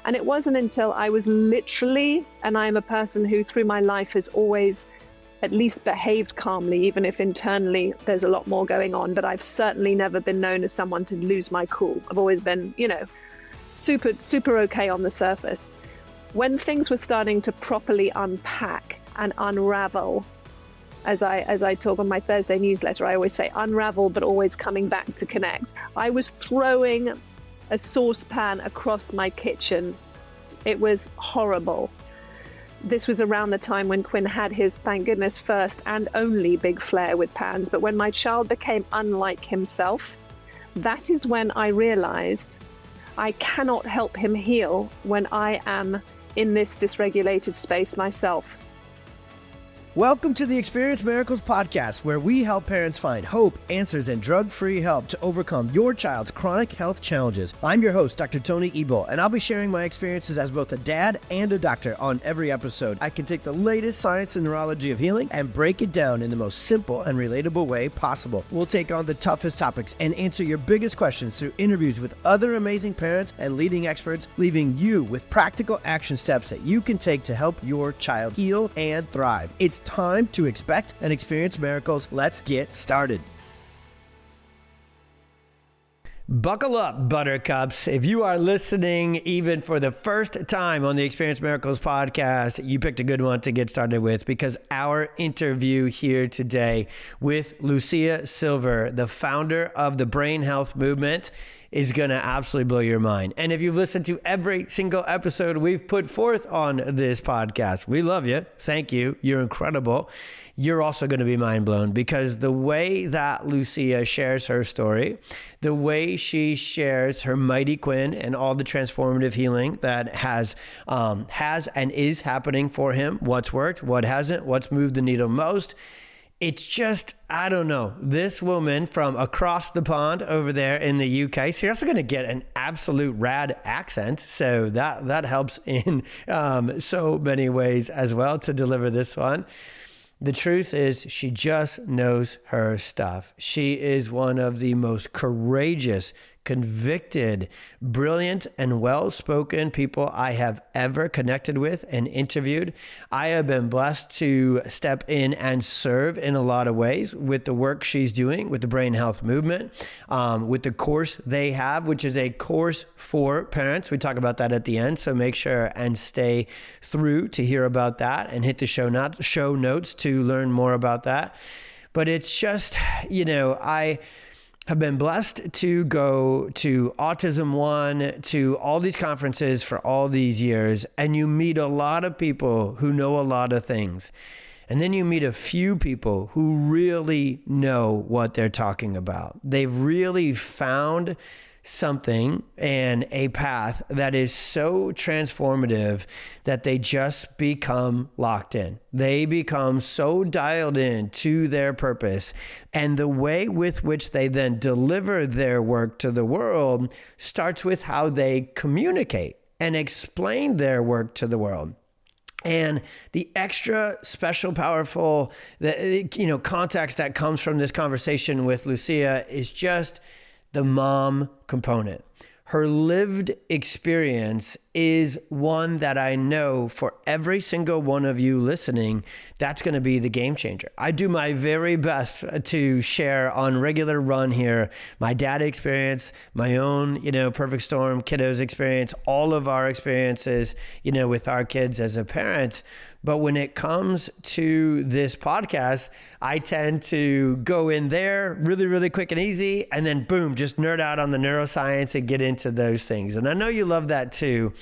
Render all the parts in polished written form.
And it wasn't until I was literally, and I'm a person who through my life has always at least behaved calmly, even if internally there's a lot more going on, but I've certainly never been known as someone to lose my cool. I've always been, super okay on the surface. When things were starting to properly unpack and unravel, as I talk on my Thursday newsletter, I always say unravel, but always coming back to connect. I was throwing a saucepan across my kitchen. It was horrible. This was around the time when Quinn had his, thank goodness, first and only big flair with pans. But when my child became unlike himself, that is when I realized I cannot help him heal when I am in this dysregulated space myself. Welcome to the Experience Miracles podcast, where we help parents find hope, answers, and drug-free help to overcome your child's chronic health challenges. I'm your host, Dr. Tony Ebel, and I'll be sharing my experiences as both a dad and a doctor on every episode. I can take the latest science and neurology of healing and break it down in the most simple and relatable way possible. We'll take on the toughest topics and answer your biggest questions through interviews with other amazing parents and leading experts, leaving you with practical action steps that you can take to help your child heal and thrive. It's time to expect and experience miracles. Let's get started. Buckle up, buttercups. If you are listening even for the first time on the Experience Miracles podcast, you picked a good one to get started with, because our interview here today with Lucia Silver, the founder of the Brain Health Movement, is going to absolutely blow your mind. And if you've listened to every single episode we've put forth on this podcast, we love you. Thank you. You're incredible. You're also going to be mind blown, because the way that Lucia shares her story, the way she shares her mighty Quinn and all the transformative healing that has and is happening for him, what's worked, what hasn't, what's moved the needle most. It's just, I don't know, this woman from across the pond over there in the UK, so you're also going to get an absolute rad accent. So that helps in so many ways as well to deliver this one. The truth is, she just knows her stuff. She is one of the most courageous, convicted, brilliant, and well-spoken people I have ever connected with and interviewed. I have been blessed to step in and serve in a lot of ways with the work she's doing with the Brain Health Movement, with the course they have, which is a course for parents. We talk about that at the end, so make sure and stay through to hear about that and hit the show notes to learn more about that. But it's just, I have been blessed to go to Autism One, to all these conferences for all these years, and you meet a lot of people who know a lot of things. And then you meet a few people who really know what they're talking about. They've really found something and a path that is so transformative that they just become locked in. They become so dialed in to their purpose. And the way with which they then deliver their work to the world starts with how they communicate and explain their work to the world. And the extra special, powerful, context that comes from this conversation with Lucia is just the mom component. Her lived experience is one that I know for every single one of you listening, that's going to be the game changer. I do my very best to share on regular run here my dad experience, my own, perfect storm kiddos experience, all of our experiences, with our kids as a parent. But when it comes to this podcast, I tend to go in there really, really quick and easy, and then boom, just nerd out on the neuroscience and get into those things. And I know you love that too.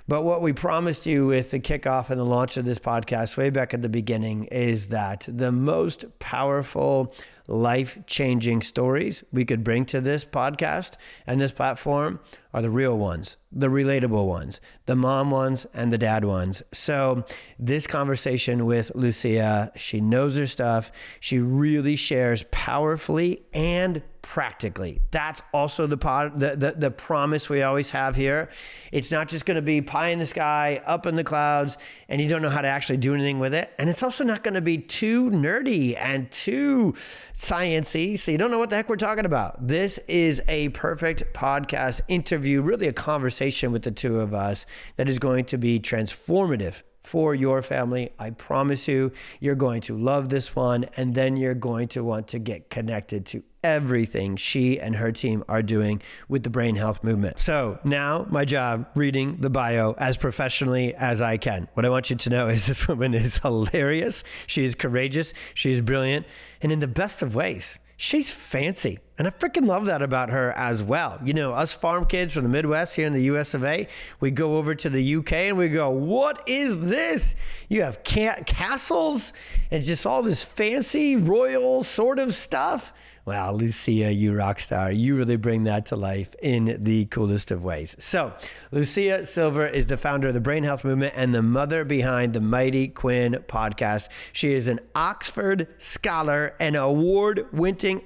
But what we promised you with the kickoff and the launch of this podcast way back at the beginning is that the most powerful, life-changing stories we could bring to this podcast and this platform are the real ones, the relatable ones, the mom ones and the dad ones. So this conversation with Lucia, she knows her stuff. She really shares powerfully and practically. That's also the promise we always have here. It's not just going to be pie in the sky, up in the clouds, and you don't know how to actually do anything with it. And it's also not going to be too nerdy and too sciencey, so you don't know what the heck we're talking about. This is a perfect podcast interview, really a conversation with the two of us that is going to be transformative for your family. I promise you, you're going to love this one, and then you're going to want to get connected to everything she and her team are doing with the brain health movement. So now my job, reading the bio as professionally as I can. What I want you to know is this woman is hilarious. She is courageous. She is brilliant. And in the best of ways, she's fancy. And I freaking love that about her as well. You know, us farm kids from the Midwest here in the US of A, we go over to the UK and we go, what is this? You have castles and just all this fancy royal sort of stuff. Wow, Lucia, you rock star. You really bring that to life in the coolest of ways. So, Lucia Silver is the founder of the Brain Health Movement and the mother behind the Mighty Quinn podcast. She is an Oxford scholar and award-winning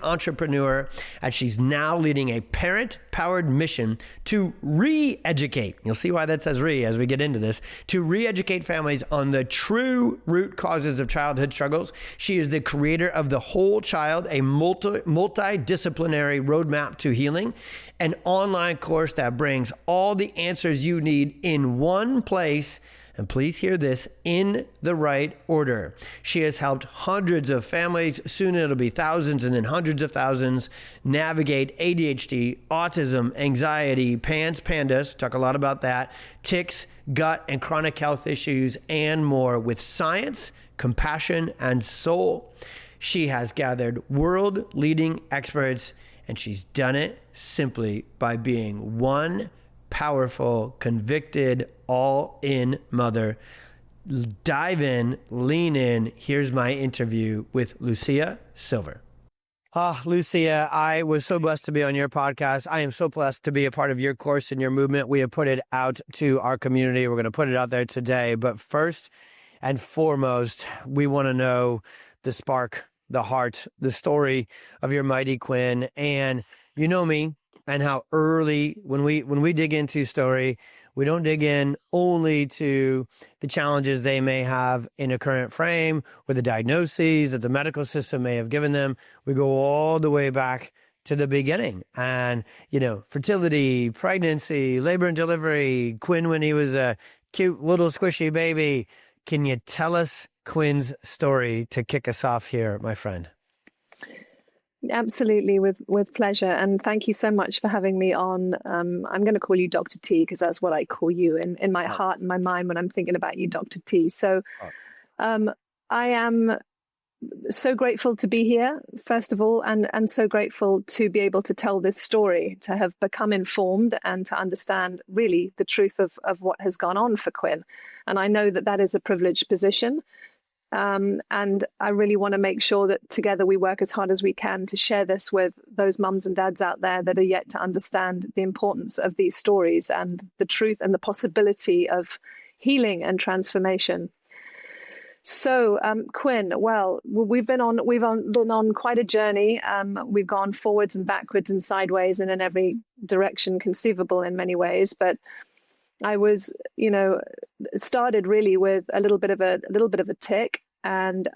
entrepreneur, and she's now leading a parent-powered mission to re-educate. You'll see why that says re as we get into this. To re-educate families on the true root causes of childhood struggles. She is the creator of the Whole Child, a multi-disciplinary roadmap to healing, an online course that brings all the answers you need in one place. And please hear this, in the right order. She has helped hundreds of families, soon it'll be thousands and then hundreds of thousands, navigate ADHD, autism, anxiety, PANS, talk a lot about that, tics, gut and chronic health issues, and more with science, compassion, and soul. She has gathered world-leading experts, and she's done it simply by being one powerful, convicted, all-in mother. Dive in, lean in. Here's my interview with Lucia Silver. Lucia, I was so blessed to be on your podcast. I am so blessed to be a part of your course and your movement. We have put it out to our community. We're going to put it out there today. But first and foremost, we want to know the spark, the heart, the story of your Mighty Quinn. And you know me and how early when we dig into story, we don't dig in only to the challenges they may have in a current frame or the diagnoses that the medical system may have given them. We go all the way back to the beginning and, you know, fertility, pregnancy, labor and delivery, Quinn when he was a cute little squishy baby. Can you tell us Quinn's story to kick us off here, my friend? Absolutely, with pleasure. And thank you so much for having me on. I'm going to call you Dr. T because that's what I call you in my heart and my mind when I'm thinking about you, Dr. T. So I am so grateful to be here, first of all, and so grateful to be able to tell this story, to have become informed and to understand really the truth of what has gone on for Quinn. And I know that that is a privileged position. And I really want to make sure that together we work as hard as we can to share this with those mums and dads out there that are yet to understand the importance of these stories and the truth and the possibility of healing and transformation. So, Quinn, well, we've been on quite a journey. We've gone forwards and backwards and sideways and in every direction conceivable in many ways, but I was, started really with a little bit of a tic, and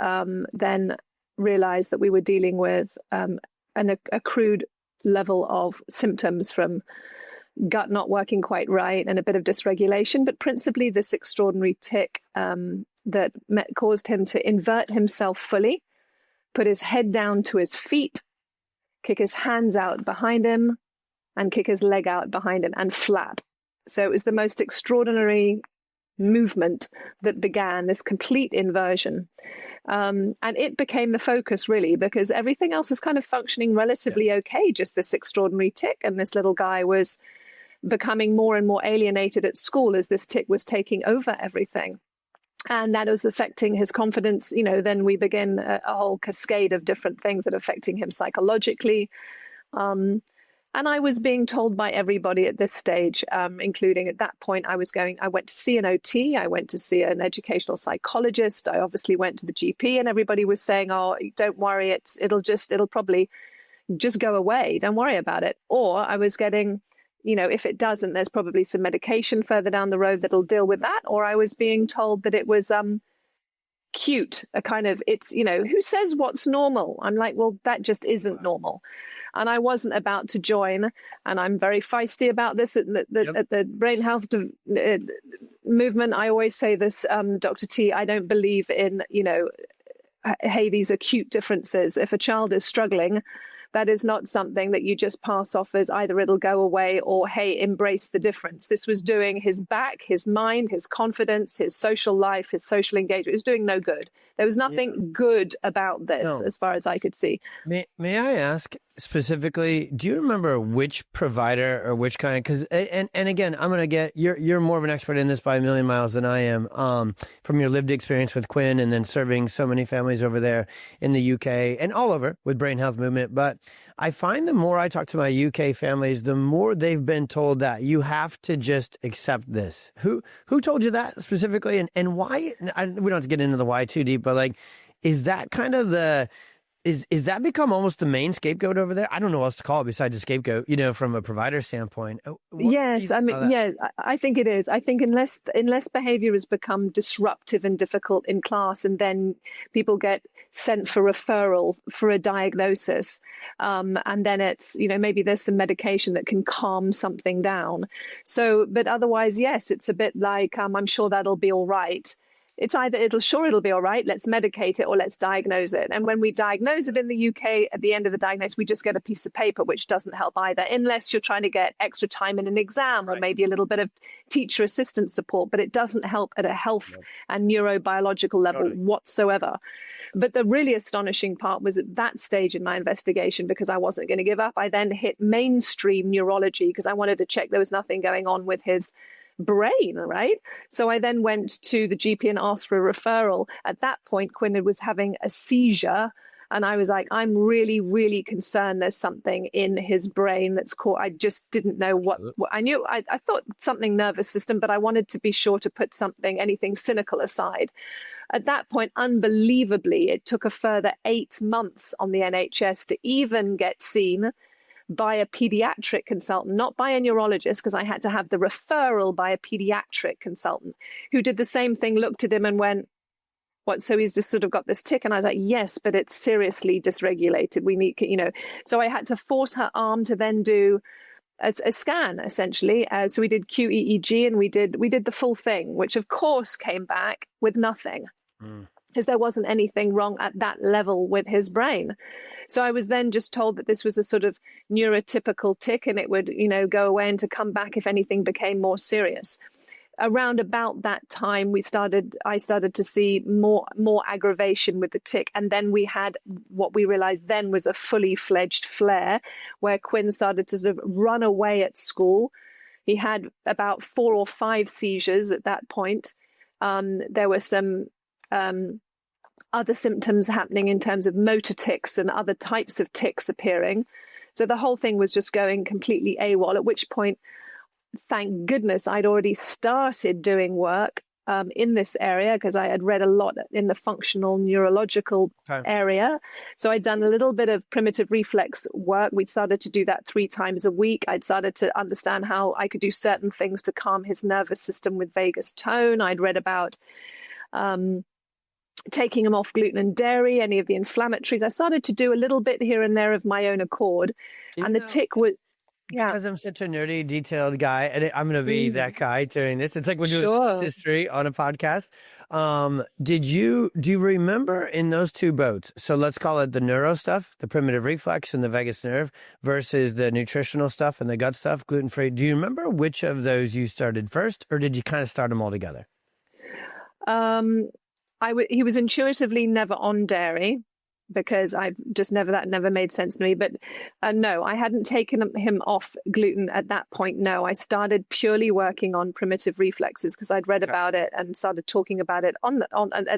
then realized that we were dealing with an accrued level of symptoms from gut not working quite right and a bit of dysregulation, but principally this extraordinary tic that caused him to invert himself fully, put his head down to his feet, kick his hands out behind him, and kick his leg out behind him and flap. So it was the most extraordinary movement that began this complete inversion. And it became the focus, really, because everything else was kind of functioning relatively okay, just this extraordinary tic. And this little guy was becoming more and more alienated at school as this tic was taking over everything. And that was affecting his confidence. Then we begin a whole cascade of different things that are affecting him psychologically. And I was being told by everybody at this stage, including at that point, I went to see an OT, I went to see an educational psychologist, I obviously went to the GP, and everybody was saying, oh, don't worry, it'll probably just go away, don't worry about it. Or I was getting, if it doesn't, there's probably some medication further down the road that'll deal with that. Or I was being told that it was cute, a kind of, it's, who says what's normal? I'm like, well, that just isn't normal. And I wasn't about to join. And I'm very feisty about this at the brain health movement. I always say this, Dr. T, I don't believe in, hey, these are cute differences. If a child is struggling, that is not something that you just pass off as either it'll go away or, hey, embrace the difference. This was doing his back, his mind, his confidence, his social life, his social engagement. It was doing no good. There was nothing good about this as far as I could see. May I ask specifically, do you remember which provider or which kind? Because, and again, I'm going to get, you're more of an expert in this by a million miles than I am, from your lived experience with Quinn and then serving so many families over there in the UK and all over with brain health movement. But I find the more I talk to my UK families, the more they've been told that you have to just accept this. Who told you that specifically, and why? We don't have to get into the why too deep, but like, is that kind of is that become almost the main scapegoat over there? I don't know what else to call it besides a scapegoat, from a provider standpoint. Yes, I mean, I think it is. I think unless behavior has become disruptive and difficult in class, and then people get sent for referral for a diagnosis, and then it's, maybe there's some medication that can calm something down. So, but otherwise, yes, it's a bit like, I'm sure that'll be all right. It's either it'll be all right, let's medicate it, or let's diagnose it. And when we diagnose it in the UK, at the end of the diagnosis, we just get a piece of paper, which doesn't help either, unless you're trying to get extra time in an exam or maybe a little bit of teacher assistant support, but it doesn't help at a health and neurobiological level whatsoever. But the really astonishing part was at that stage in my investigation, because I wasn't going to give up, I then hit mainstream neurology because I wanted to check there was nothing going on with his brain, right? So I then went to the GP and asked for a referral. At that point, Quinn was having a seizure, and I was like, I'm really, really concerned there's something in his brain that's caught. I just didn't know what I knew. I thought something nervous system, but I wanted to be sure to put anything cynical aside. At that point, unbelievably, it took a further 8 months on the NHS to even get seen by a pediatric consultant, not by a neurologist, because I had to have the referral by a pediatric consultant who did the same thing, looked at him and went, what, so he's just sort of got this tic? And I was like, yes, but it's seriously dysregulated. We need, so I had to force her arm to then do a scan, essentially. So we did QEEG and we did the full thing, which of course came back with nothing, because there wasn't anything wrong at that level with his brain. So I was then just told that this was a sort of neurotypical tic, and it would, go away and to come back if anything became more serious. Around about that time, I started to see more aggravation with the tic, and then we had what we realized then was a fully fledged flare, where Quinn started to sort of run away at school. He had about 4 or 5 seizures at that point. There were some other symptoms happening in terms of motor tics and other types of tics appearing. So the whole thing was just going completely AWOL, at which point, thank goodness, I'd already started doing work in this area, because I had read a lot in the functional neurological area. So I'd done a little bit of primitive reflex work. We'd started to do that 3 times a week. I'd started to understand how I could do certain things to calm his nervous system with vagus tone. I'd read about taking him off gluten and dairy, any of the inflammatories. I started to do a little bit here and there of my own accord. And the tic was, because I'm such a nerdy, detailed guy, and I'm going to be that guy during this. It's like we're doing history on a podcast. Do you remember in those 2 boats? So let's call it the neuro stuff, the primitive reflex and the vagus nerve, versus the nutritional stuff and the gut stuff, gluten-free. Do you remember which of those you started first, or did you kind of start them all together? He was intuitively never on dairy, because I've just that never made sense to me. But no, I hadn't taken him off gluten at that point. No, I started purely working on primitive reflexes because I'd read about it and started talking about it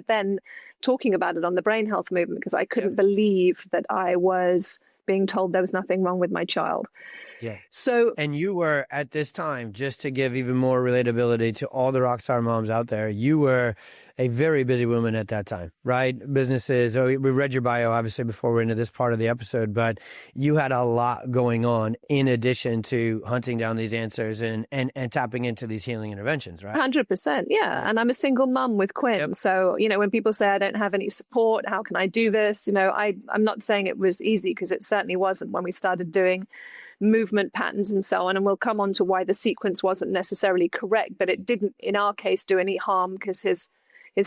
then talking about it on the brain health movement, because I couldn't believe that I was being told there was nothing wrong with my child. Yeah. So, And you were at this time, just to give even more relatability to all the rock star moms out there, you were a very busy woman at that time, right? Businesses. Oh, we read your bio, obviously, before we're into this part of the episode, but you had a lot going on in addition to hunting down these answers and tapping into these healing interventions, right? 100%. Yeah. And I'm a single mum with Quinn. Yep. So, when people say I don't have any support, how can I do this? I'm not saying it was easy, because it certainly wasn't when we started doing movement patterns and so on. And we'll come on to why the sequence wasn't necessarily correct, but it didn't, in our case, do any harm, because his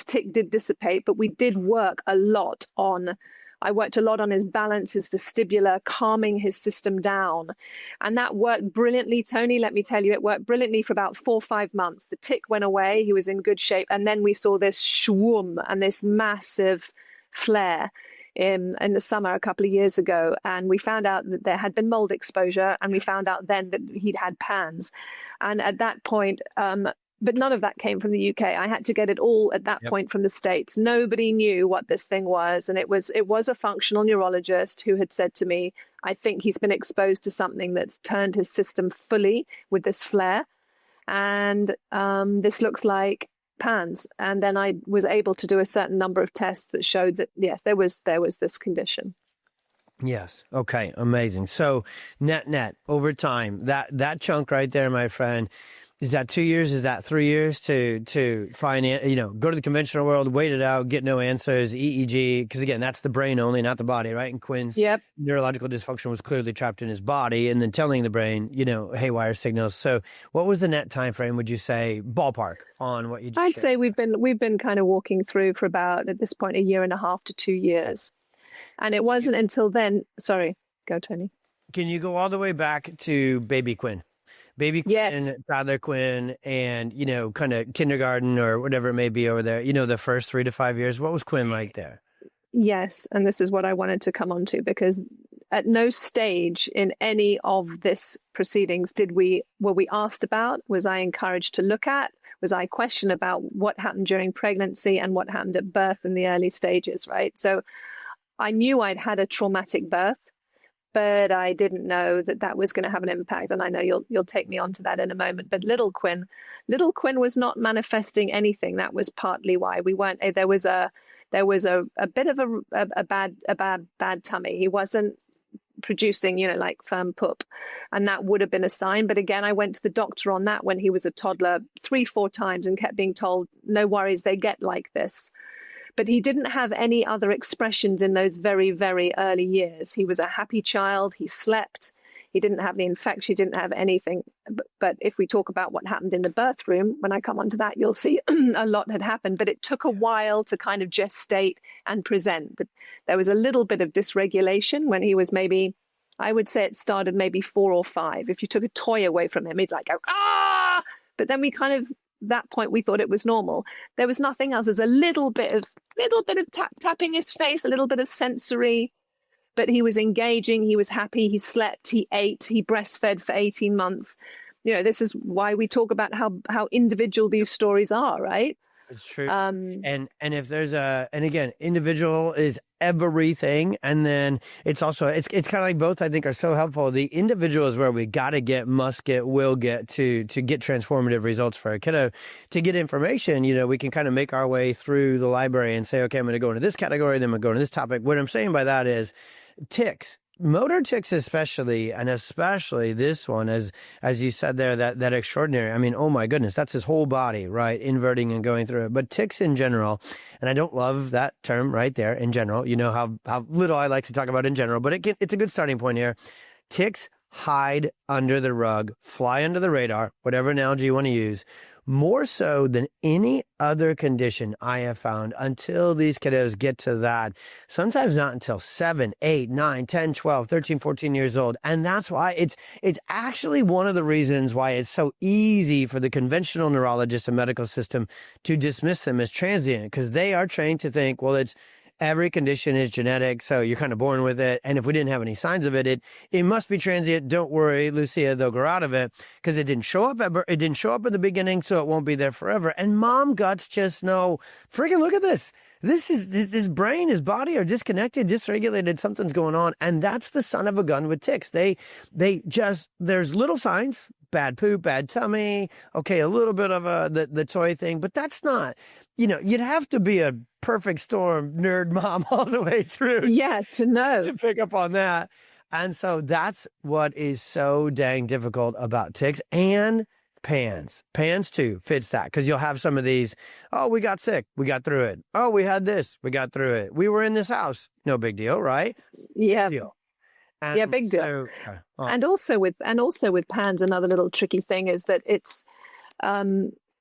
tic did dissipate. But we did work a lot on, I worked a lot on his balance, his vestibular, calming his system down. And that worked brilliantly, Tony. Let me tell you, it worked brilliantly for about 4 or 5 months. The tic went away. He was in good shape. And then we saw this shwoom and this massive flare in the summer a couple of years ago. And we found out that there had been mold exposure. And we found out then that he'd had PANS. And at that point, but none of that came from the UK. I had to get it all at that point from the States. Nobody knew what this thing was. And it was a functional neurologist who had said to me, I think he's been exposed to something that's turned his system fully with this flare. And this looks like PANS. And then I was able to do a certain number of tests that showed that, yes, there was this condition. Yes. Okay. Amazing. So net over time, that chunk right there, my friend, is that 2 years? Is that 3 years to find, go to the conventional world, wait it out, get no answers, EEG, because again, that's the brain only, not the body, right? And Quinn's neurological dysfunction was clearly trapped in his body, and then telling the brain, haywire signals. So what was the net time frame, would you say, ballpark, on what you just I'd shared? say we've been kind of walking through for about, at this point, 1.5 to 2 years. And it wasn't until then, sorry, go Tony. Can you go all the way back to baby Quinn? Baby Quinn, yes. toddler Quinn, and, kind of kindergarten or whatever it may be over there, the first 3 to 5 years. What was Quinn like there? Yes. And this is what I wanted to come on to, because at no stage in any of this proceedings were we asked about, was I encouraged to look at, was I questioned about what happened during pregnancy and what happened at birth in the early stages, right? So I knew I'd had a traumatic birth, but I didn't know that was going to have an impact. And I know you'll take me on to that in a moment. But little Quinn was not manifesting anything. That was partly why we weren't. There was a bit of a bad tummy. He wasn't producing, like firm poop, and that would have been a sign. But again, I went to the doctor on that when he was a toddler 3-4 times and kept being told, no worries, they get like this. But he didn't have any other expressions in those very, very early years. He was a happy child. He slept. He didn't have any infection. He didn't have anything. But if we talk about what happened in the birth room, when I come onto that, you'll see a lot had happened. But it took a while to kind of gestate and present. But there was a little bit of dysregulation when he was maybe, I would say it started maybe 4 or 5. If you took a toy away from him, he'd like go, ah! But then we kind of, that point, we thought it was normal. There was nothing else. There's a little bit of tapping his face, a little bit of sensory, but he was engaging. He was happy. He slept. He ate. He breastfed for 18 months. This is why we talk about how individual these stories are, right? It's true. And if there's and again, individual is everything. And then it's also, it's kind of like both, I think, are so helpful. The individual is where we got to get, must get, will get to get transformative results for a kiddo. To get information, we can kind of make our way through the library and say, okay, I'm going to go into this category, then I'm going to go into this topic. What I'm saying by that is tics. Motor tics especially, and especially this one, as you said there, that extraordinary. I mean, oh my goodness, that's his whole body, right? Inverting and going through it. But tics in general, and I don't love that term right there, in general. You know how little I like to talk about in general, but it's a good starting point here. Tics hide under the rug, fly under the radar, whatever analogy you want to use, more so than any other condition I have found until these kiddos get to that. Sometimes not until 7, 8, 9, 10, 12, 13, 14 years old. And that's why it's actually one of the reasons why it's so easy for the conventional neurologist and medical system to dismiss them as transient, because they are trained to think, well, every condition is genetic, so you're kind of born with it. And if we didn't have any signs of it, it must be transient. Don't worry, Lucia, they'll grow out of it because it didn't show up in the beginning, so it won't be there forever. And mom guts just know, freaking look at this. His brain, his body are disconnected, dysregulated. Something's going on. And that's the son of a gun with tics. There's little signs, bad poop, bad tummy. Okay, a little bit of the toy thing, but that's not, you'd have to be a perfect storm nerd mom all the way through. Yeah, to know. To pick up on that. And so that's what is so dang difficult about tics and pans. Pans too fits that because you'll have some of these. Oh, we got sick. We got through it. Oh, we had this. We got through it. We were in this house. No big deal, right? Yeah. Big deal. Yeah, big deal. And also with pans, another little tricky thing is that it's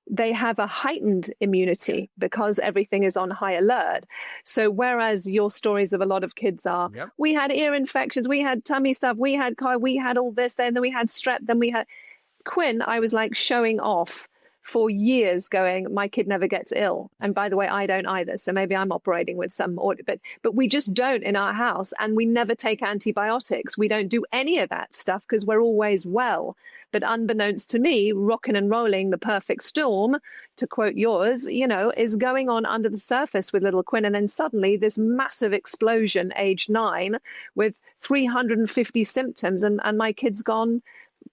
they have a heightened immunity because everything is on high alert. So whereas your stories of a lot of kids are, we had ear infections, we had tummy stuff, we had all this, then we had strep, then we had Quinn, I was like showing off for years going, my kid never gets ill. And by the way, I don't either. So maybe I'm operating with some order, but we just don't in our house. And we never take antibiotics. We don't do any of that stuff because we're always well. But unbeknownst to me, rocking and rolling the perfect storm, to quote yours, is going on under the surface with little Quinn. And then suddenly this massive explosion, age 9, with 350 symptoms. And my kid's gone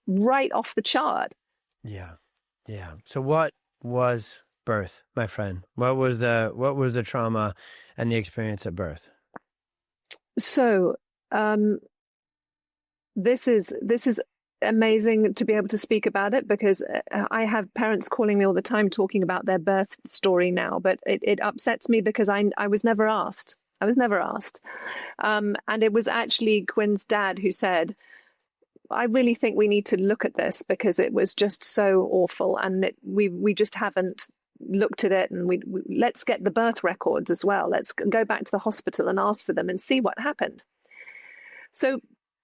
right off the chart. Yeah. So what was birth, my friend? What was the trauma and the experience at birth? So this is amazing to be able to speak about it because I have parents calling me all the time talking about their birth story now, but it upsets me because I was never asked. And it was actually Quinn's dad who said, I really think we need to look at this because it was just so awful, and we just haven't looked at it. And we let's get the birth records as well. Let's go back to the hospital and ask for them and see what happened. So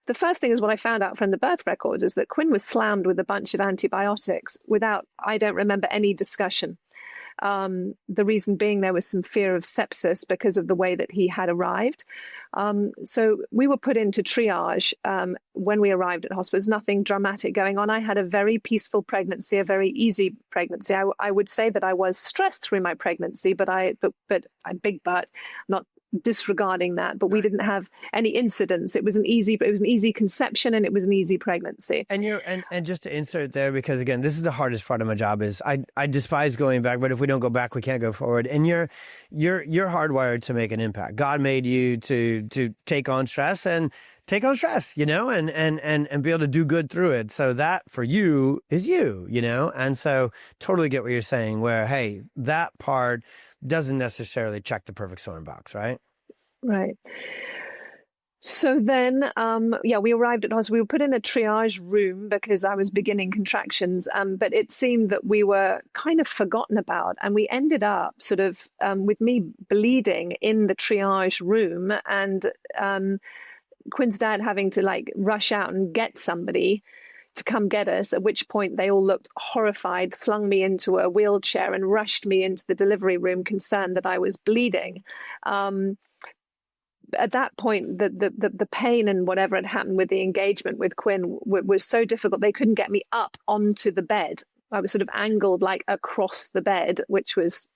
the first thing is what I found out from the birth records is that Quinn was slammed with a bunch of antibiotics without, I don't remember any discussion. The reason being there was some fear of sepsis because of the way that he had arrived. So we were put into triage when we arrived at hospital. There's nothing dramatic going on. I had a very peaceful pregnancy, a very easy pregnancy. I would say that I was stressed through my pregnancy, but a big but, not disregarding that, but we didn't have any incidents. It was an easy conception and it was an easy pregnancy. And just to insert there, because again, this is the hardest part of my job is I despise going back, but if we don't go back, we can't go forward. And you're hardwired to make an impact. God made you to take on stress and be able to do good through it. So that for you is you. And so totally get what you're saying where, hey, that part doesn't necessarily check the perfect storm box, right? Right. So then, we arrived at hospital. We were put in a triage room because I was beginning contractions, but it seemed that we were kind of forgotten about. And we ended up sort of with me bleeding in the triage room and Quinn's dad having to rush out and get somebody to come get us, at which point they all looked horrified, slung me into a wheelchair and rushed me into the delivery room concerned that I was bleeding. At that point, the pain and whatever had happened with the engagement with Quinn was so difficult, they couldn't get me up onto the bed. I was sort of angled across the bed, which was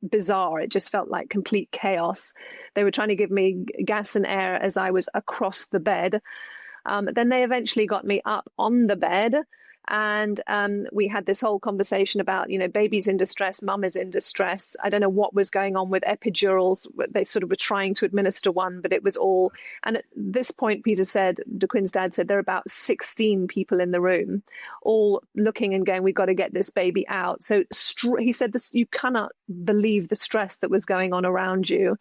bizarre. It just felt like complete chaos. They were trying to give me gas and air as I was across the bed. Then they eventually got me up on the bed and we had this whole conversation about, baby's in distress, mum is in distress. I don't know what was going on with epidurals. They sort of were trying to administer one, but it was all. And at this point, the Quinn's dad said, there are about 16 people in the room, all looking and going, we've got to get this baby out. So he said, you cannot believe the stress that was going on around you.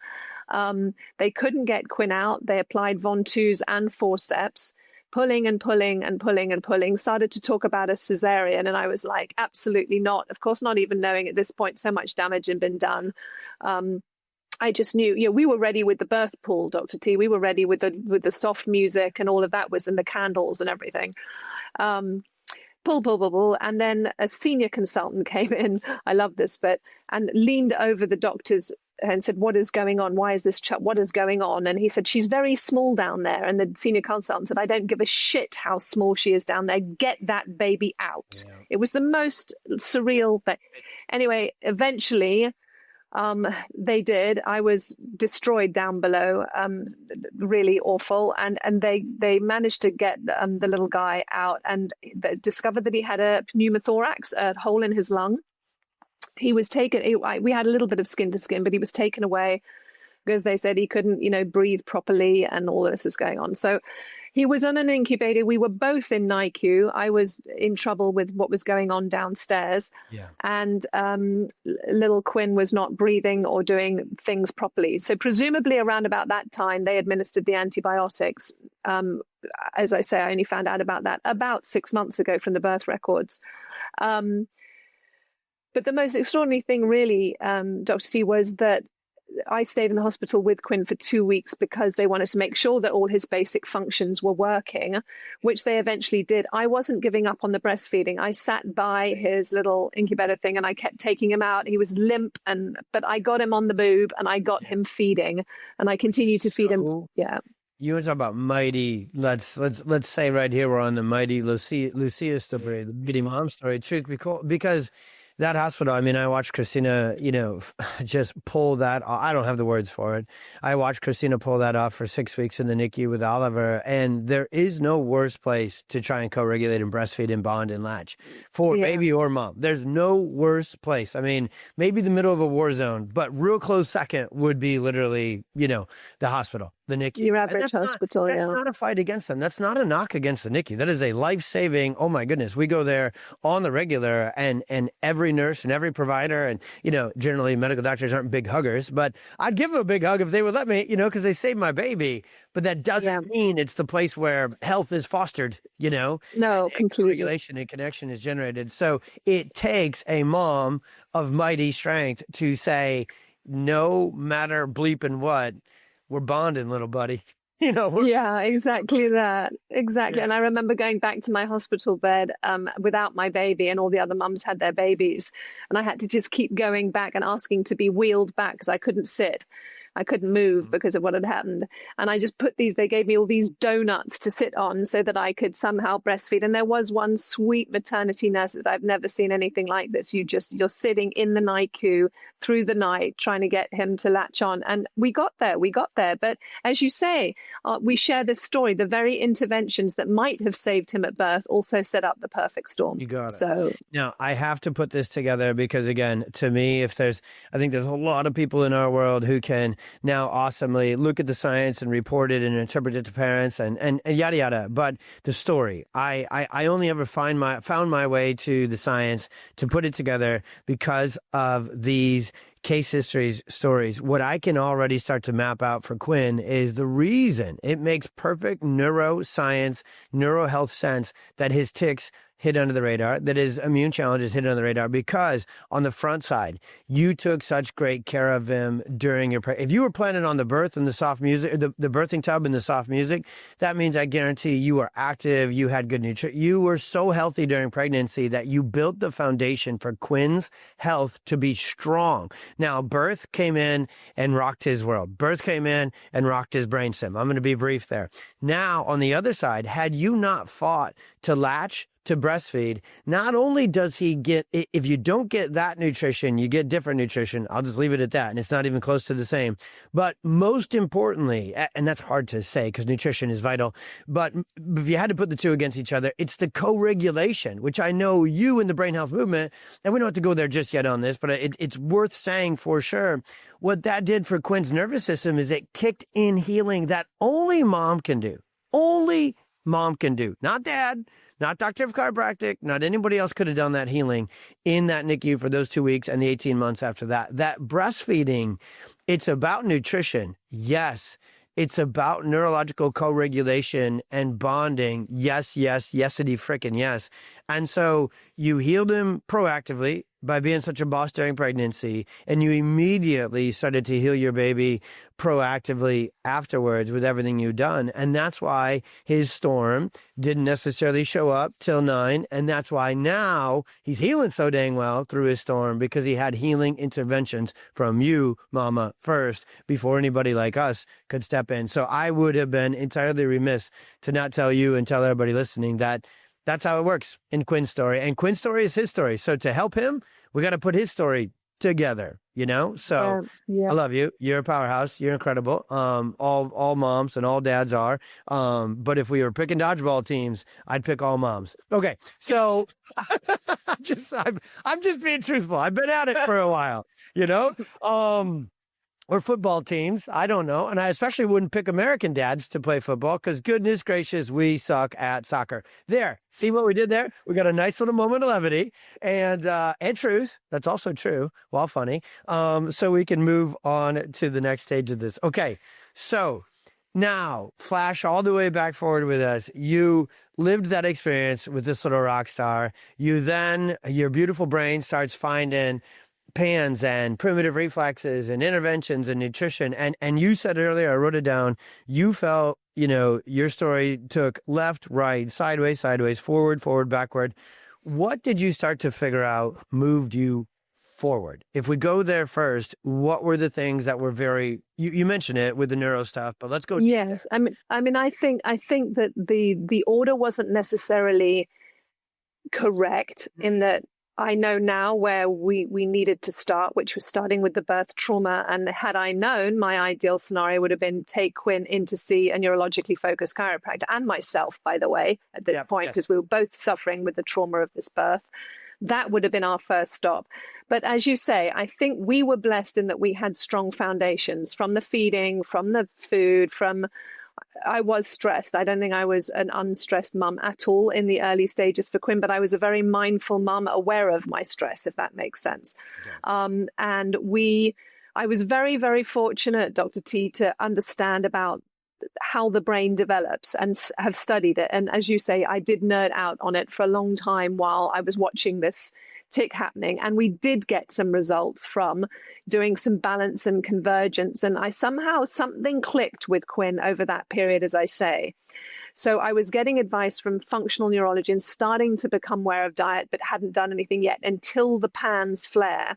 They couldn't get Quinn out. They applied Ventouse and Forceps, pulling and pulling and pulling and pulling, started to talk about a cesarean. And I was like, absolutely not. Of course, not even knowing at this point so much damage had been done. I just knew, we were ready with the birth pool, Dr. T. We were ready with the soft music and all of that and the candles and everything. Pull. And then a senior consultant came in. I love this bit and leaned over the doctor's and said, what is going on? Why is this what is going on? And he said, she's very small down there. And the senior consultant said, I don't give a shit how small she is down there. Get that baby out. Yeah. It was the most surreal thing. Anyway, eventually they did. I was destroyed down below, really awful. And they managed to get the little guy out, and they discovered that he had a pneumothorax, a hole in his lung. He was taken, we had a little bit of skin to skin, but he was taken away because they said he couldn't, breathe properly, and all this was going on. So he was on an incubator. We were both in NICU. I was in trouble with what was going on downstairs. Yeah. And little Quinn was not breathing or doing things properly. So presumably around about that time, they administered the antibiotics. As I say, I only found out about that about 6 months ago from the birth records. But the most extraordinary thing really, Dr. T, was that I stayed in the hospital with Quinn for 2 weeks because they wanted to make sure that all his basic functions were working, which they eventually did. I wasn't giving up on the breastfeeding. I sat by his little incubator thing and I kept taking him out. He was limp, but I got him on the boob and I got him feeding, and I continued to feed him. Yeah. You want to talk about mighty? Let's say right here we're on the mighty Lucia story, the mighty mom story. Truth because that hospital, I mean, I watched Christina, just pull that off. I don't have the words for it. I watched Christina pull that off for 6 weeks in the NICU with Oliver, and there is no worse place to try and co-regulate and breastfeed and bond and latch for baby or mom. There's no worse place. I mean, maybe the middle of a war zone, but real close second would be literally, the hospital. The NICU. Your average hospital, That's not a fight against them. That's not a knock against the NICU. That is a life-saving, oh my goodness, we go there on the regular, and every nurse and every provider, and, generally medical doctors aren't big huggers, but I'd give them a big hug if they would let me, because they saved my baby. But that doesn't mean it's the place where health is fostered, No, completely. Regulation and connection is generated. So it takes a mom of mighty strength to say, no matter bleeping what, we're bonding, little buddy. Yeah, exactly that. Exactly. Yeah. And I remember going back to my hospital bed without my baby, and all the other mums had their babies. And I had to just keep going back and asking to be wheeled back because I couldn't sit. I couldn't move because of what had happened. And I just they gave me all these donuts to sit on so that I could somehow breastfeed. And there was one sweet maternity nurse that I've never seen anything like this. You're sitting in the NICU through the night trying to get him to latch on. And we got there. But as you say, we share this story. The very interventions that might have saved him at birth also set up the perfect storm. You got it. So now I have to put this together because, again, to me, I think there's a lot of people in our world who can now awesomely look at the science and report it and interpret it to parents and yada yada. But the story, I only ever found my way to the science to put it together because of these case stories. What I can already start to map out for Quinn is the reason it makes perfect neuroscience, neurohealth sense that his tics hid under the radar, that his immune challenges hid under the radar, because on the front side, you took such great care of him during your pregnancy. If you were planning on the birth and the soft music, the birthing tub and the soft music, that means I guarantee you were active, you had good nutrition, you were so healthy during pregnancy that you built the foundation for Quinn's health to be strong. Now, birth came in and rocked his world. Birth came in and rocked his brainstem. I'm going to be brief there. Now, on the other side, had you not fought to latch, to breastfeed, not only does he get, if you don't get that nutrition, you get different nutrition. I'll just leave it at that. And it's not even close to the same. But most importantly, and that's hard to say because nutrition is vital, but if you had to put the two against each other, it's the co-regulation, which I know you in the brain health movement, and we don't have to go there just yet on this, but it's worth saying for sure. What that did for Quinn's nervous system is it kicked in healing that only mom can do. Only mom can do. Not dad, not doctor of chiropractic, not anybody else could have done that healing in that NICU for those 2 weeks and the 18 months after that. That breastfeeding, it's about nutrition. Yes. It's about neurological co-regulation and bonding. Yes, yesity frickin' yes. And so you healed him proactively by being such a boss during pregnancy, and you immediately started to heal your baby proactively afterwards with everything you've done. And that's why his storm didn't necessarily show up till 9. And that's why now he's healing so dang well through his storm, because he had healing interventions from you, mama, first, before anybody like us could step in. So I would have been entirely remiss to not tell you and tell everybody listening that that's how it works in Quinn's story. And Quinn's story is his story. So to help him, we got to put his story together, you know? So I love you. You're a powerhouse. You're incredible. All moms and all dads are. But if we were picking dodgeball teams, I'd pick all moms. Okay. So I'm just being truthful. I've been at it for a while, you know? Or football teams. I don't know. And I especially wouldn't pick American dads to play football because goodness gracious, we suck at soccer. There. See what we did there? We got a nice little moment of levity and truth. That's also true. While funny. So we can move on to the next stage of this. Okay. So now flash all the way back forward with us. You lived that experience with this little rock star. You then, your beautiful brain starts finding PANS and primitive reflexes and interventions and nutrition. And you said earlier, I wrote it down, you felt, you know, your story took left, right, sideways, forward, backward. What did you start to figure out moved you forward? If we go there first, what were the things that were very, you mentioned it with the neuro stuff, but let's go. Yes. I mean, I think that the order wasn't necessarily correct in that I know now where we needed to start, which was starting with the birth trauma. And had I known, my ideal scenario would have been take Quinn in to see a neurologically focused chiropractor, and myself, by the way, at that point, because we were both suffering with the trauma of this birth. That would have been our first stop. But as you say, I think we were blessed in that we had strong foundations from the feeding, from the food, I was stressed. I don't think I was an unstressed mum at all in the early stages for Quinn, but I was a very mindful mum, aware of my stress, if that makes sense. Okay. I was very, very fortunate, Dr. T, to understand about how the brain develops and have studied it. And as you say, I did nerd out on it for a long time while I was watching this tic happening. And we did get some results from doing some balance and convergence. And something clicked with Quinn over that period, as I say. So I was getting advice from functional neurology and starting to become aware of diet, but hadn't done anything yet until the PANS flare.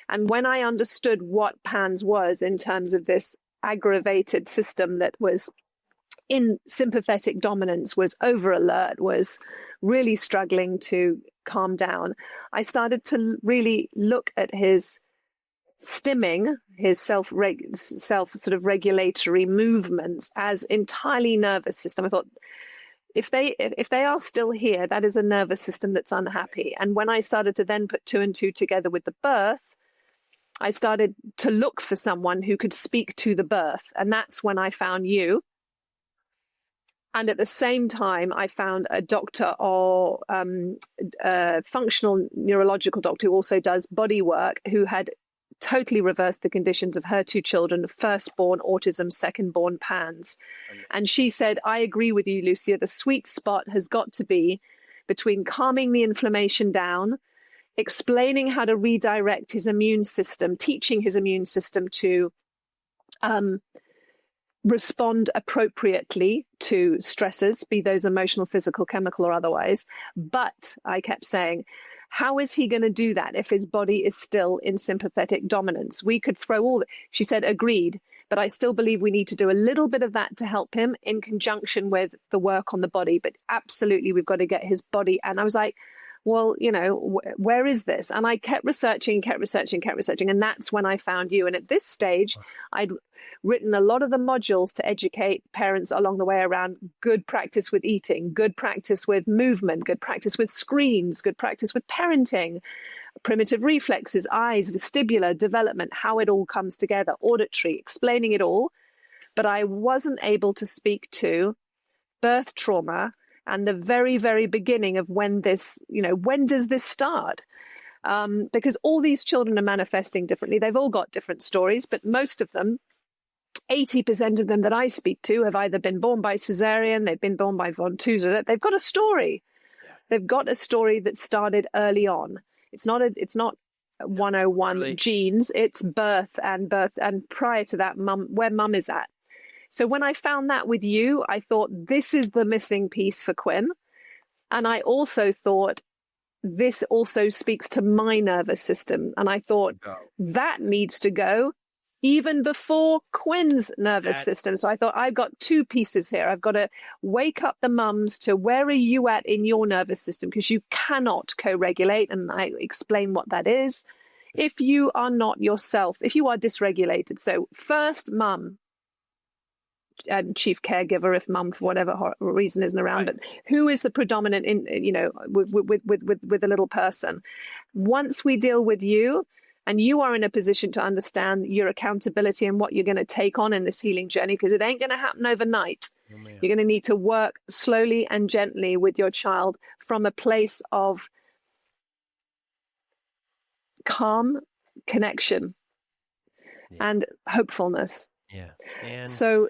And when I understood what PANS was in terms of this aggravated system that was in sympathetic dominance, was over alert, was really struggling to calm down, I started to really look at his stimming, his self sort of regulatory movements as entirely nervous system. I thought, if they are still here, that is a nervous system that's unhappy. And when I started to then put 2 and 2 together with the birth, I started to look for someone who could speak to the birth. And that's when I found you. And at the same time, I found a doctor or a functional neurological doctor who also does body work, who had totally reversed the conditions of her 2 children, firstborn autism, secondborn PANS. And she said, I agree with you, Lucia, the sweet spot has got to be between calming the inflammation down, explaining how to redirect his immune system, teaching his immune system to respond appropriately to stresses, be those emotional, physical, chemical, or otherwise. But I kept saying, how is he going to do that if his body is still in sympathetic dominance? We could throw she said, agreed, but I still believe we need to do a little bit of that to help him in conjunction with the work on the body. But absolutely, we've got to get his body. And I was like, well, you know, where is this? And I kept researching. And that's when I found you. And at this stage, I'd written a lot of the modules to educate parents along the way around good practice with eating, good practice with movement, good practice with screens, good practice with parenting, primitive reflexes, eyes, vestibular development, how it all comes together, auditory, explaining it all. But I wasn't able to speak to birth trauma and the very, very beginning of when this, you know, when does this start? Because all these children are manifesting differently. They've all got different stories, but most of them, 80% of them that I speak to have either been born by cesarean, they've been born by Ventouse, they've got a story. They've got a story that started early on it's not 101 Really? genes. It's birth, and prior to that, where mum is at. So when I found that with you, I thought this is the missing piece for Quinn. And I also thought this also speaks to my nervous system. And I thought that needs to go even before Quinn's nervous system. So I thought, I've got two pieces here. I've got to wake up the mums to where are you at in your nervous system? Because you cannot co-regulate. And I explain what that is. If you are not yourself, if you are dysregulated. So first, mum. And chief caregiver if mum for whatever reason isn't around, but who is the predominant in, with a little person. Once we deal with you and you are in a position to understand your accountability and what you're going to take on in this healing journey, because it ain't going to happen overnight. You're going to need to work slowly and gently with your child from a place of calm connection and hopefulness. And so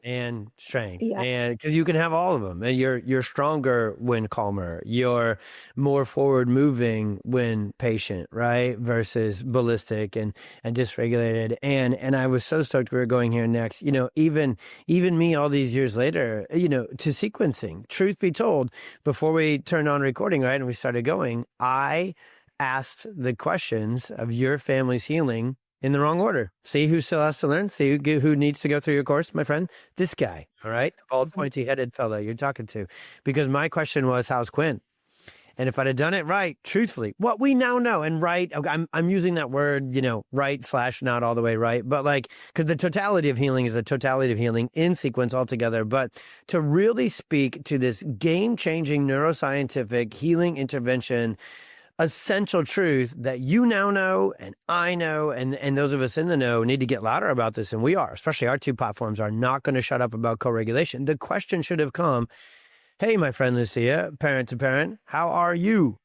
and strength, and because you can have all of them, and you're stronger when calmer, you're more forward moving when patient, right, versus ballistic and dysregulated. And I was so stoked we were going here next. Even me all these years later, to sequencing. Truth be told, before we turned on recording, right, and we started going, I asked the questions of your family's healing in the wrong order. See who still has to learn? See who needs to go through your course, my friend? This guy, all right? The bald, pointy-headed fella you're talking to. Because my question was, how's Quinn? And if I'd have done it right, truthfully, what we now know, and right, I'm using that word, right / not all the way right, but because the totality of healing is the totality of healing in sequence altogether. But to really speak to this game-changing neuroscientific healing intervention, essential truth that you now know and I know, and those of us in the know need to get louder about this, and we are, especially our two platforms are not going to shut up about co-regulation. The question should have come, hey, my friend Lucia, parent to parent, how are you?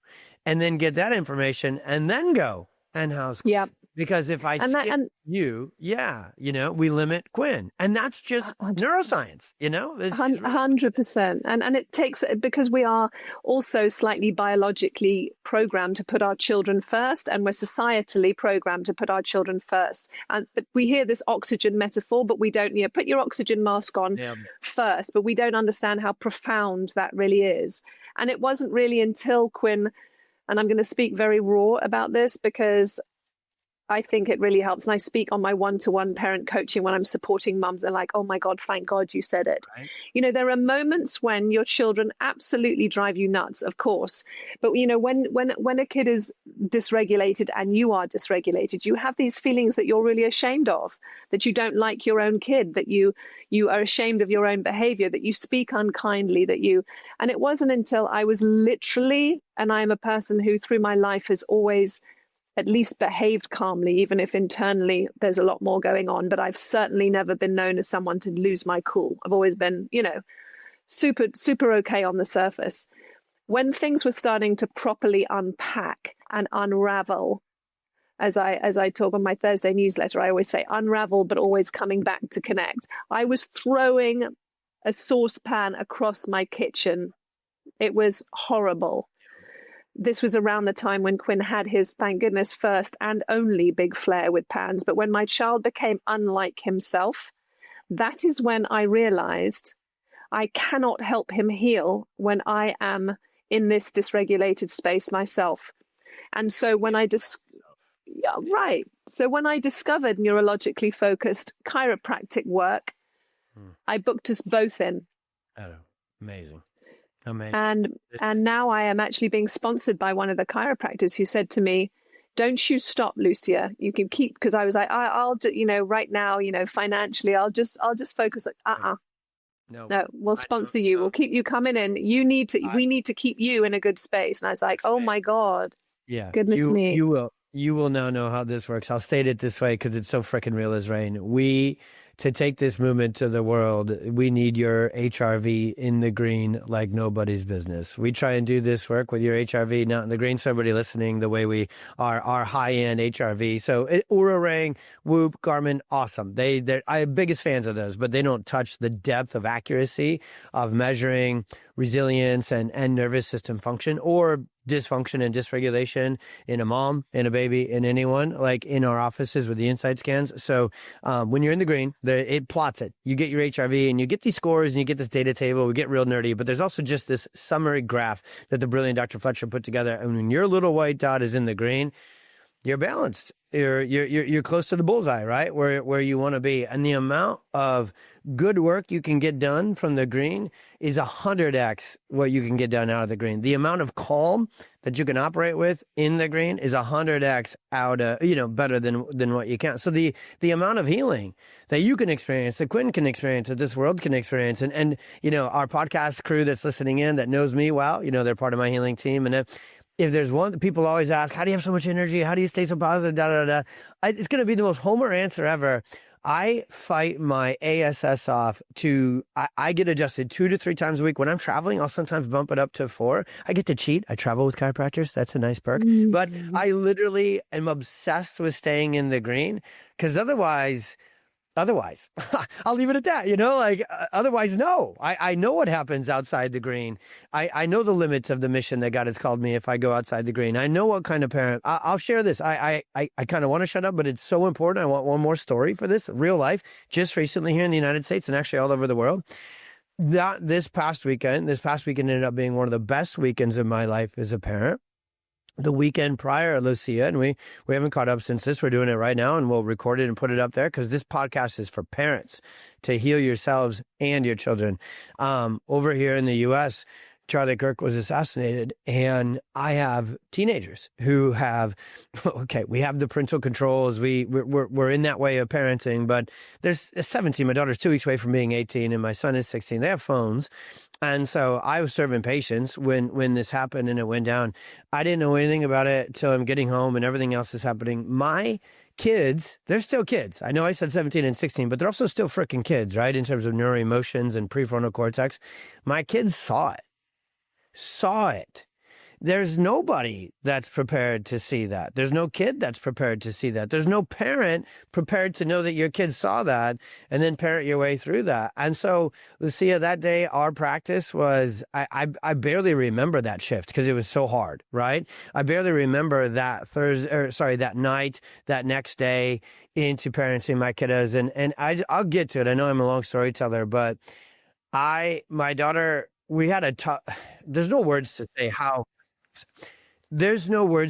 And then get that information and then go, and how's Quinn? Because if I skip you, we limit Quinn. And that's just neuroscience, 100%. And it takes, because we are also slightly biologically programmed to put our children first, and we're societally programmed to put our children first. But we hear this oxygen metaphor, but we don't, put your oxygen mask on first, but we don't understand how profound that really is. And it wasn't really until Quinn, and I'm going to speak very raw about this because I think it really helps. And I speak on my one-to-one parent coaching when I'm supporting mums. They're like, oh my God, thank God you said it. Right. There are moments when your children absolutely drive you nuts, of course. But, when a kid is dysregulated and you are dysregulated, you have these feelings that you're really ashamed of, that you don't like your own kid, that you are ashamed of your own behavior, that you speak unkindly, and it wasn't until I was literally, and I'm a person who through my life has always at least behaved calmly, even if internally there's a lot more going on. But I've certainly never been known as someone to lose my cool. I've always been, super, super okay on the surface. When things were starting to properly unpack and unravel, as I talk on my Thursday newsletter, I always say unravel, but always coming back to connect. I was throwing a saucepan across my kitchen. It was horrible. This was around the time when Quinn had his, thank goodness, first and only big flare with pans. But when my child became unlike himself, that is when I realized I cannot help him heal when I am in this dysregulated space myself. And so when I when I discovered neurologically focused chiropractic work, I booked us both in. Oh, amazing. And now I am actually being sponsored by one of the chiropractors who said to me, don't you stop, Lucia. You can keep, because I was like, I'll right now, financially, I'll just focus. No, we'll sponsor you. We'll keep you coming in. We need to keep you in a good space. And I was like, oh my God. Yeah. Goodness me. You will now know how this works. I'll state it this way because it's so freaking real as rain. To take this movement to the world, we need your HRV in the green like nobody's business. We try and do this work with your HRV not in the green. So everybody listening, the way we are our high-end HRV. So Oura Ring, Whoop, Garmin, awesome. I'm biggest fans of those, but they don't touch the depth of accuracy of measuring resilience and nervous system function or dysfunction and dysregulation in a mom, in a baby, in anyone, like in our offices with the inside scans. So when you're in the green, it plots it. You get your HRV and you get these scores and you get this data table. We get real nerdy, but there's also just this summary graph that the brilliant Dr. Fletcher put together. And when your little white dot is in the green, you're balanced. You're close to the bullseye, right? Where you want to be. And the amount of good work you can get done from the green is 100x what you can get done out of the green. The amount of calm that you can operate with in the green is 100x out of, better than what you can. So the amount of healing that you can experience, that Quinn can experience, that this world can experience, and our podcast crew that's listening in that knows me well, they're part of my healing team. And if there's one, people always ask, how do you have so much energy? How do you stay so positive? It's going to be the most Homer answer ever. I fight my ASS off I get adjusted 2 to 3 times a week. When I'm traveling, I'll sometimes bump it up to 4. I get to cheat. I travel with chiropractors. That's a nice perk. Mm-hmm. But I literally am obsessed with staying in the green because otherwise, I'll leave it at that, otherwise, no. I know what happens outside the green. I know the limits of the mission that God has called me if I go outside the green. I know what kind of parent. I'll share this. I kind of want to shut up, but it's so important. I want one more story for this, real life, just recently here in the United States and actually all over the world. This past weekend ended up being one of the best weekends of my life as a parent. The weekend prior, Lucia, and we haven't caught up since this. We're doing it right now, and we'll record it and put it up there because this podcast is for parents to heal yourselves and your children. Over here in the U.S., Charlie Kirk was assassinated, and I have teenagers who have, we have the parental controls. We're in that way of parenting, but there's 17. My daughter's 2 weeks away from being 18, and my son is 16. They have phones. And so I was serving patients when this happened and it went down. I didn't know anything about it till I'm getting home and everything else is happening. My kids, they're still kids. I know I said 17 and 16, but they're also still freaking kids, right? In terms of neuroemotions and prefrontal cortex. My kids saw it. There's nobody that's prepared to see that. There's no kid that's prepared to see that. There's no parent prepared to know that your kid saw that and then parent your way through that. And so, Lucia, that day, our practice was, I barely remember that shift because it was so hard, right? I barely remember that that night, that next day into parenting my kiddos. And I'll get to it. I know I'm a long storyteller, but my daughter, we had a tough, there's no words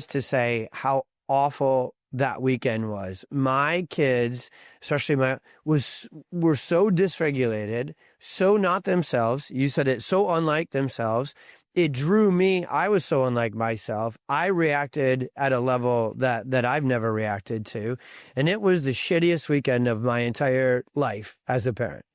to say how awful that weekend was. My kids, especially were so dysregulated, so not themselves. You said it, so unlike themselves. It drew me. I was so unlike myself. I reacted at a level that I've never reacted to. And it was the shittiest weekend of my entire life as a parent.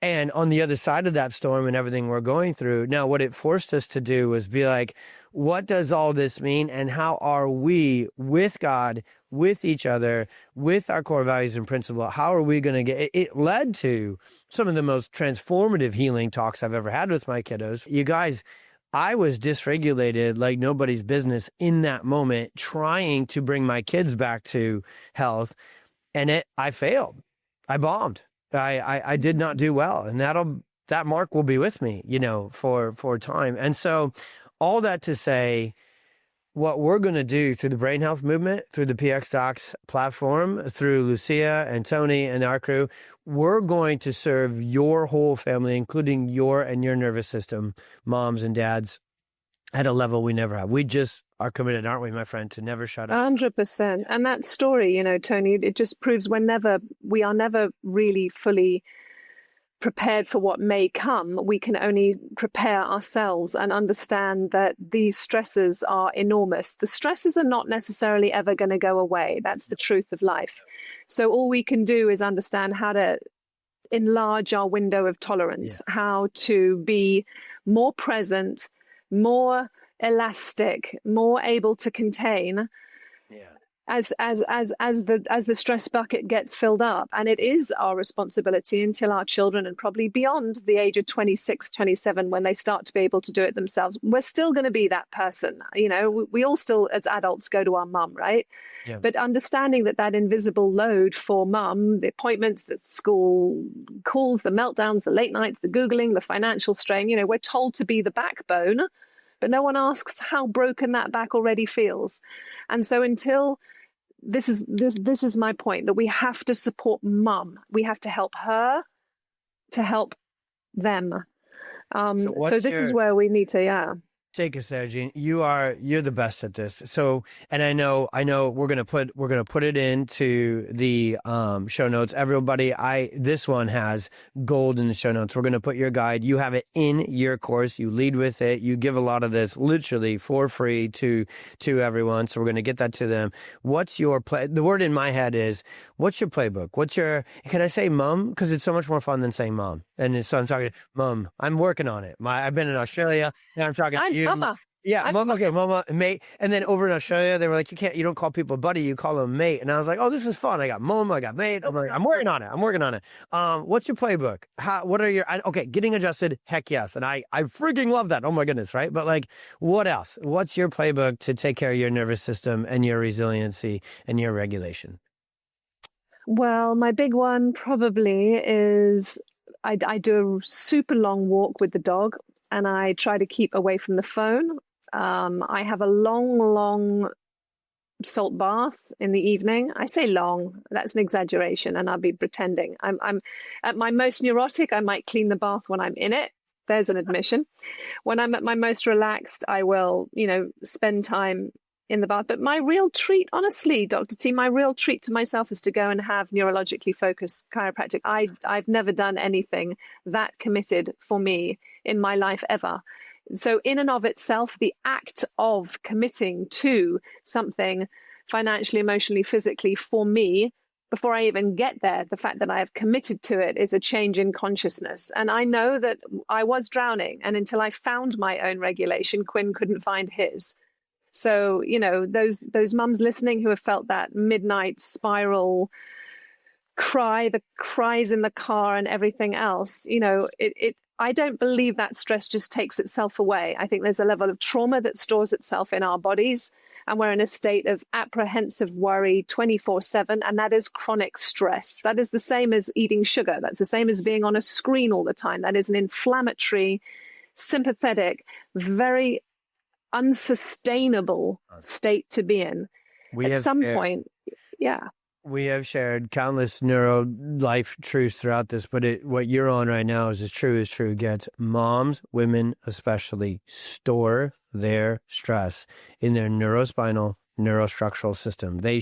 And on the other side of that storm and everything we're going through, now what it forced us to do was be like, what does all this mean? And how are we with God, with each other, with our core values and principles? How are we going to get it? Led to some of the most transformative healing talks I've ever had with my kiddos. You guys, I was dysregulated like nobody's business in that moment, trying to bring my kids back to health. And I failed. I bombed. I did not do well, and that mark will be with me, for time. And so all that to say, what we're going to do through the Brain Health Movement, through the PX Docs platform, through Lucia and Tony and our crew, we're going to serve your whole family, including your nervous system, moms and dads, at a level we never have. We just are committed, aren't we, my friend, to never shut up. 100%. And that story, Tony, it just proves we are never really fully prepared for what may come. We can only prepare ourselves and understand that these stresses are enormous. The stresses are not necessarily ever going to go away. That's the truth of life. So all we can do is understand how to enlarge our window of tolerance, how to be more present, more elastic, more able to contain as the stress bucket gets filled up. And it is our responsibility until our children, and probably beyond the age of 26, 27, when they start to be able to do it themselves, we're still going to be that person. We all still, as adults, go to our mum, right? Yeah. But understanding that invisible load for mum, the appointments, the school calls, the meltdowns, the late nights, the Googling, the financial strain, we're told to be the backbone. but no one asks how broken that back already feels. And so until this is my point, that we have to support mum. We have to help her to help them. So this is where we need to, Take us there, Jean. You're the best at this. So, and I know we're gonna put it into the show notes. Everybody, this one has gold in the show notes. We're gonna put your guide. You have it in your course. You lead with it. You give a lot of this literally for free to everyone. So we're gonna get that to them. What's your play? The word in my head is, what's your playbook? Can I say mom? Because it's so much more fun than saying mom. And so I'm talking mom. I'm working on it. I've been in Australia and I'm talking to you. Mama. Yeah, mama, mate. And then over in Australia, they were like, you don't call people buddy, you call them mate. And I was like, oh, this is fun. I got mom, I got mate. I'm like, I'm working on it. What's your playbook? What are your, getting adjusted? Heck yes. And I freaking love that. Oh my goodness, right? But like, what else? What's your playbook to take care of your nervous system and your resiliency and your regulation? Well, my big one probably is I do a super long walk with the dog. And I try to keep away from the phone. I have a long salt bath in the evening. I say long, that's an exaggeration, and I'll be pretending. I'm at my most neurotic, I might clean the bath when I'm in it. There's an admission. When I'm at my most relaxed, I will, spend time in the bath. But my real treat, honestly, Dr. T, my real treat to myself is to go and have neurologically focused chiropractic. I've never done anything that committed for me in my life ever. So in and of itself, the act of committing to something financially, emotionally, physically for me, before I even get there, the fact that I have committed to it is a change in consciousness. And I know that I was drowning, and until I found my own regulation, Quinn couldn't find his. So, those mums listening who have felt that midnight spiral cry, the cries in the car and everything else, I don't believe that stress just takes itself away. I think there's a level of trauma that stores itself in our bodies, and we're in a state of apprehensive worry 24/7, and that is chronic stress. That is the same as eating sugar. That's the same as being on a screen all the time. That is an inflammatory, sympathetic, very unsustainable state to be in. At some point, yeah. We have shared countless neuro life truths throughout this, but what you're on right now is as true gets. Moms, women especially, store their stress in their neurospinal, neurostructural system. They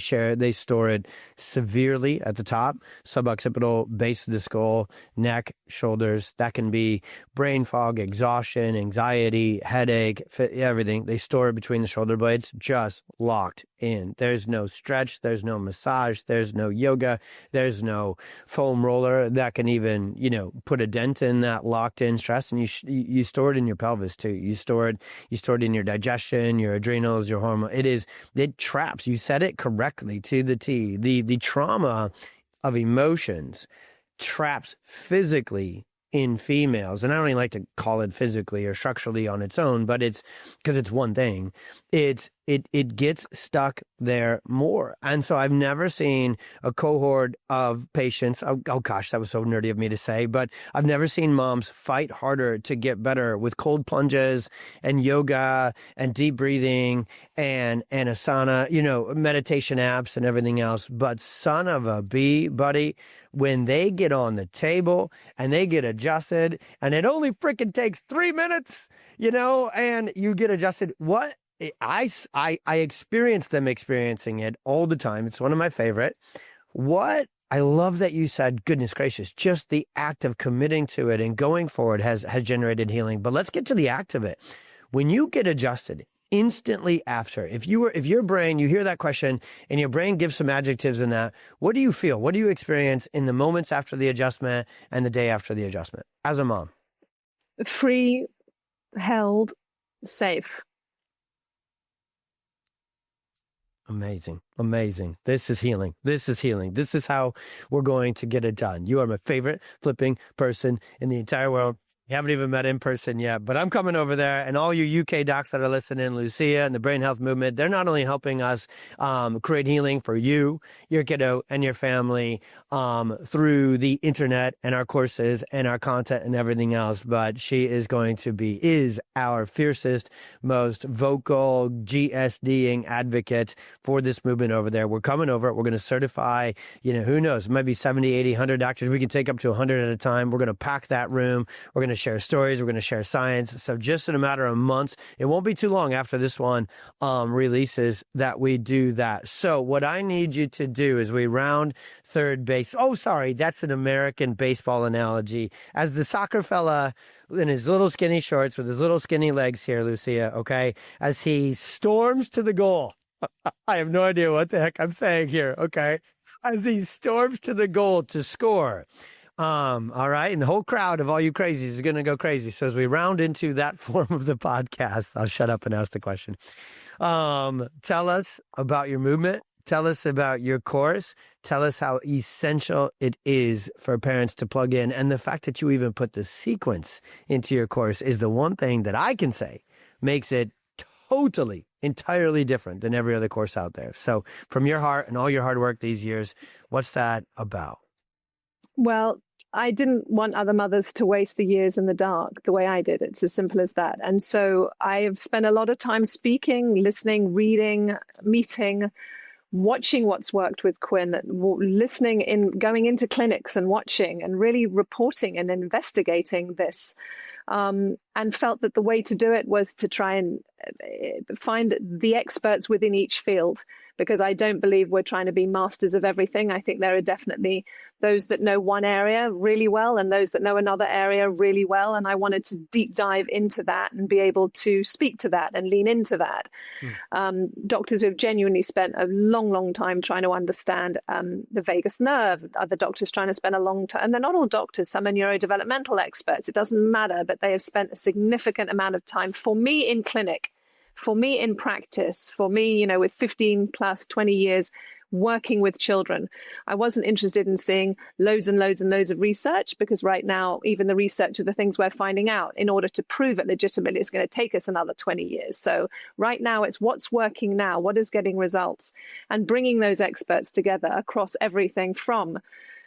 store it severely at the top, suboccipital, base of the skull, neck, shoulders. That can be brain fog, exhaustion, anxiety, headache, everything. They store it between the shoulder blades, just locked in. There's no stretch, there's no massage, there's no yoga, there's no foam roller that can even, put a dent in that locked in stress. And you store it in your pelvis too. You store it in your digestion, your adrenals, your hormone. It traps. You said it correctly to the T. The trauma of emotions traps physically in females. And I don't even like to call it physically or structurally on its own, but it's because it's one thing. It gets stuck there more. And so I've never seen a cohort of patients. Oh gosh, that was so nerdy of me to say, but I've never seen moms fight harder to get better with cold plunges and yoga and deep breathing and asana, meditation apps and everything else. But son of a bee, buddy, when they get on the table and they get adjusted, and it only freaking takes 3 minutes, and you get adjusted, what? I experience them experiencing it all the time. It's one of my favorite. What I love that you said, goodness gracious, just the act of committing to it and going forward has generated healing. But let's get to the act of it. When you get adjusted instantly after, if your brain, you hear that question and your brain gives some adjectives in that, what do you feel? What do you experience in the moments after the adjustment and the day after the adjustment as a mom? Free, held, safe. Amazing. This is healing. This is how we're going to get it done. You are my favorite flipping person in the entire world. Haven't even met in person yet, but I'm coming over there. And all you UK docs that are listening, Lucia and the Brain Health Movement, they're not only helping us create healing for you, your kiddo, and your family through the internet and our courses and our content and everything else, but she is our fiercest, most vocal GSDing advocate for this movement over there. We're coming over. We're going to certify, who knows, it might be 70, 80, 100 doctors. We can take up to 100 at a time. We're going to pack that room. We're going to share stories. We're going to share science. So just in a matter of months, it won't be too long after this one releases that we do that. So what I need you to do is we round third base. Oh, sorry, that's an American baseball analogy. As the soccer fella in his little skinny shorts with his little skinny legs here, Lucia, okay, as he storms to the goal. I have no idea what the heck I'm saying here, okay? As he storms to the goal to score. All right. And the whole crowd of all you crazies is going to go crazy. So as we round into that form of the podcast, I'll shut up and ask the question. Tell us about your movement. Tell us about your course. Tell us how essential it is for parents to plug in. And the fact that you even put the sequence into your course is the one thing that I can say makes it totally, entirely different than every other course out there. So from your heart and all your hard work these years, what's that about? Well, I didn't want other mothers to waste the years in the dark the way I did. It's as simple as that. And so I have spent a lot of time speaking, listening, reading, meeting, watching what's worked with Quinn, going into clinics and watching and really reporting and investigating this. And felt that the way to do it was to try and find the experts within each field, because I don't believe we're trying to be masters of everything. I think there are definitely those that know one area really well and those that know another area really well. And I wanted to deep dive into that and be able to speak to that and lean into that. Doctors who have genuinely spent a long, long time trying to understand the vagus nerve, other doctors trying to spend a long time, and they're not all doctors, some are neurodevelopmental experts. It doesn't matter, but they have spent a significant amount of time for me in clinic, for me in practice, for me, with 15 plus 20 years working with children. I wasn't interested in seeing loads and loads and loads of research, because right now, even the research of the things we're finding out in order to prove it legitimately is going to take us another 20 years. So right now, it's what's working now, what is getting results, and bringing those experts together across everything from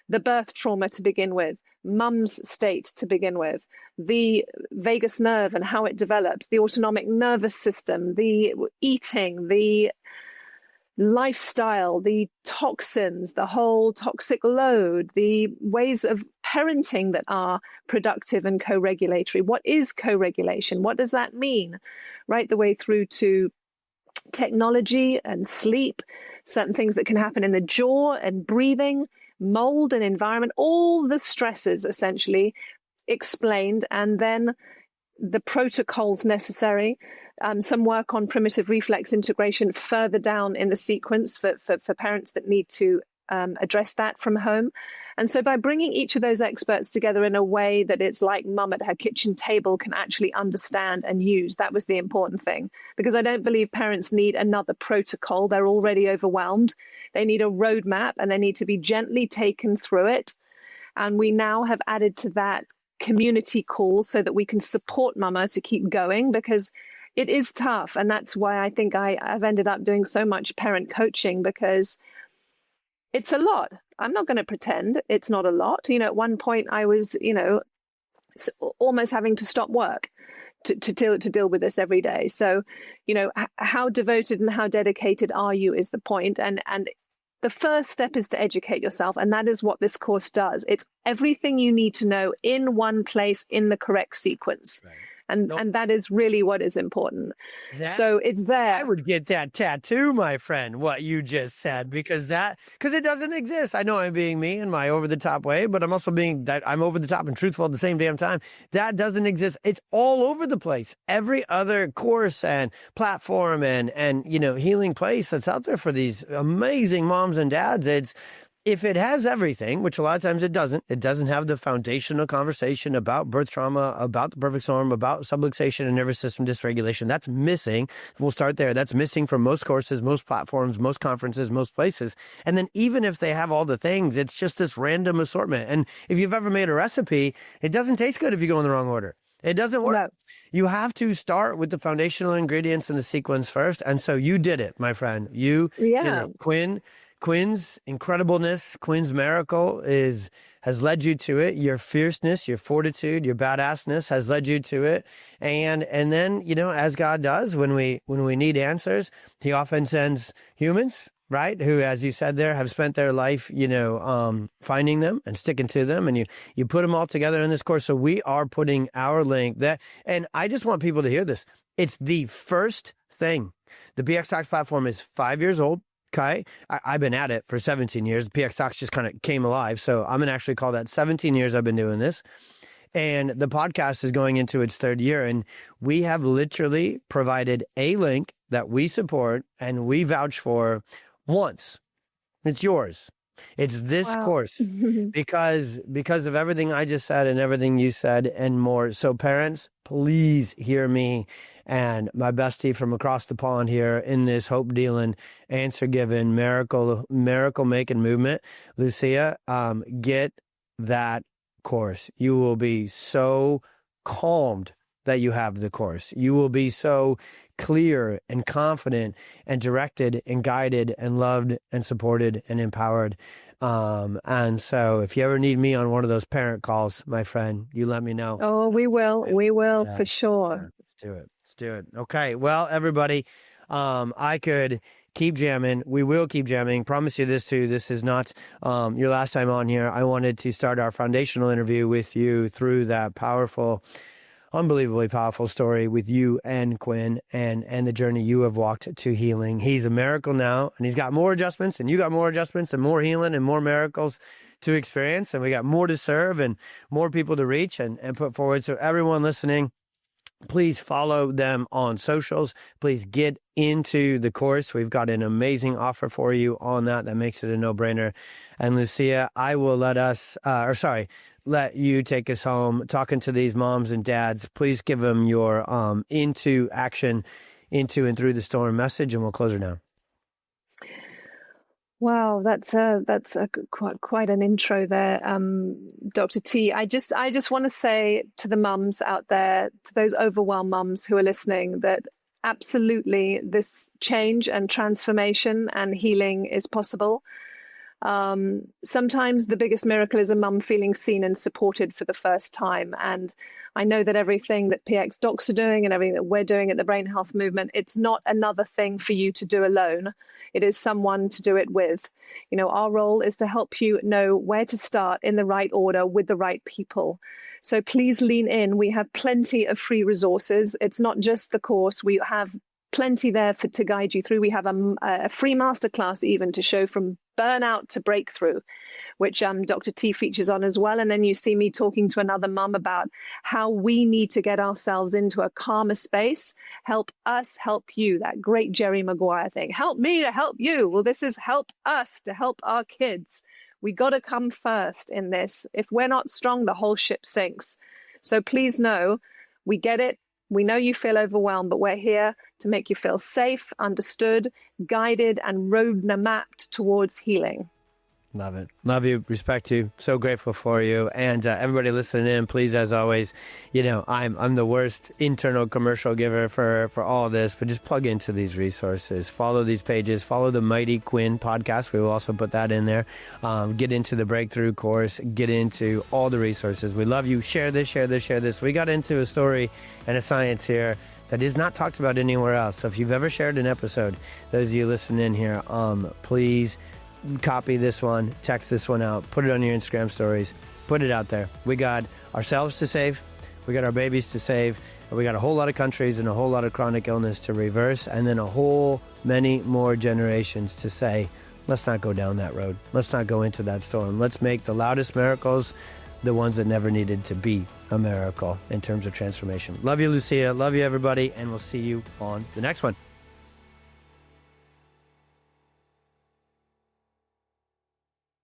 the birth trauma to begin with, mum's state to begin with, the vagus nerve and how it develops, the autonomic nervous system, the eating, the lifestyle, the toxins, the whole toxic load, the ways of parenting that are productive and co-regulatory. What is co-regulation? What does that mean? Right the way through to technology and sleep, certain things that can happen in the jaw and breathing, mold and environment, all the stresses essentially explained, and then the protocols necessary. Some work on primitive reflex integration further down in the sequence for parents that need to address that from home. And so by bringing each of those experts together in a way that it's like mum at her kitchen table can actually understand and use, that was the important thing. Because I don't believe parents need another protocol. They're already overwhelmed. They need a roadmap and they need to be gently taken through it. And we now have added to that community calls so that we can support mama to keep going, because it is tough. And that's why I think I've ended up doing so much parent coaching, because it's a lot. I'm not going to pretend it's not a lot. At one point I was, almost having to stop work to deal with this every day. So, how devoted and how dedicated are you is the point. And the first step is to educate yourself. And that is what this course does. It's everything you need to know in one place in the correct sequence. Right. And that is really what is important. So it's there. I would get that tattoo, my friend, what you just said, because it doesn't exist. I know I'm being me in my over-the-top way, but I'm also being that I'm over-the-top and truthful at the same damn time. That doesn't exist. It's all over the place. Every other course and platform and healing place that's out there for these amazing moms and dads, if it has everything, which a lot of times it doesn't have the foundational conversation about birth trauma, about the perfect storm, about subluxation and nervous system dysregulation. That's missing. We'll start there. That's missing from most courses, most platforms, most conferences, most places. And then even if they have all the things, it's just this random assortment. And if you've ever made a recipe, it doesn't taste good if you go in the wrong order. It doesn't work. No. You have to start with the foundational ingredients in the sequence first. And so you did it, my friend. You did it. Quinn's incredibleness, Quinn's miracle has led you to it. Your fierceness, your fortitude, your badassness has led you to it. And then, as God does, when we need answers, he often sends humans, right? Who, as you said there, have spent their life, finding them and sticking to them. And you put them all together in this course. So we are putting our link and I just want people to hear this. It's the first thing. The PX Talks platform is 5 years old. Okay. I've been at it for 17 years. PX Talks just kind of came alive. So I'm going to actually call that 17 years I've been doing this. And the podcast is going into its third year. And we have literally provided a link that we support and we vouch for once. It's yours. It's this course because of everything I just said and everything you said and more. So parents, please hear me and my bestie from across the pond here in this hope dealing, answer giving, miracle making movement. Lucia, get that course. You will be so calmed that you have the course. You will be so clear and confident and directed and guided and loved and supported and empowered. And so if you ever need me on one of those parent calls, my friend, you let me know. Oh, we will for sure. Let's do it. Okay. Well, everybody, I could keep jamming. We will keep jamming. Promise you this too. This is not your last time on here. I wanted to start our foundational interview with you through that powerful, unbelievably powerful story with you and Quinn and the journey you have walked to healing. He's a miracle now, and he's got more adjustments, and you got more adjustments and more healing and more miracles to experience. And we got more to serve and more people to reach and put forward. So everyone listening, please follow them on socials. Please get into the course. We've got an amazing offer for you on that makes it a no-brainer. And Lucia, I will let you take us home talking to these moms and dads. Please give them your into action, into and through the storm message, and we'll close her down. Wow, that's quite an intro there, Dr. T. I just want to say to the mums out there, to those overwhelmed mums who are listening, that absolutely this change and transformation and healing is possible. Sometimes the biggest miracle is a mum feeling seen and supported for the first time. And I know that everything that PX Docs are doing and everything that we're doing at the Brain Health Movement, it's not another thing for you to do alone. It is someone to do it with. Our role is to help you know where to start in the right order with the right people. So please lean in. We have plenty of free resources. It's not just the course. We have plenty there to guide you through. We have a free masterclass even to show from burnout to breakthrough, which Dr. T features on as well. And then you see me talking to another mum about how we need to get ourselves into a calmer space. Help us help you. That great Jerry Maguire thing. Help me to help you. Well, this is help us to help our kids. We got to come first in this. If we're not strong, the whole ship sinks. So please know, we get it. We know you feel overwhelmed, but we're here to make you feel safe, understood, guided, and road mapped towards healing. Love it. Love you. Respect you. So grateful for you. And everybody listening in, please, as always, I'm the worst internal commercial giver for all this, but just plug into these resources. Follow these pages. Follow the Mighty Quinn podcast. We will also put that in there. Get into the breakthrough course. Get into all the resources. We love you. Share this, share this, share this. We got into a story and a science here that is not talked about anywhere else. So if you've ever shared an episode, those of you listening in here, please copy this one, text this one out, put it on your Instagram stories, put it out there. We got ourselves to save, we got our babies to save, and we got a whole lot of countries and a whole lot of chronic illness to reverse, and then a whole many more generations to say, let's not go down that road. Let's not go into that storm. Let's make the loudest miracles the ones that never needed to be a miracle in terms of transformation. Love you, Lucia. Love you, everybody, and we'll see you on the next one.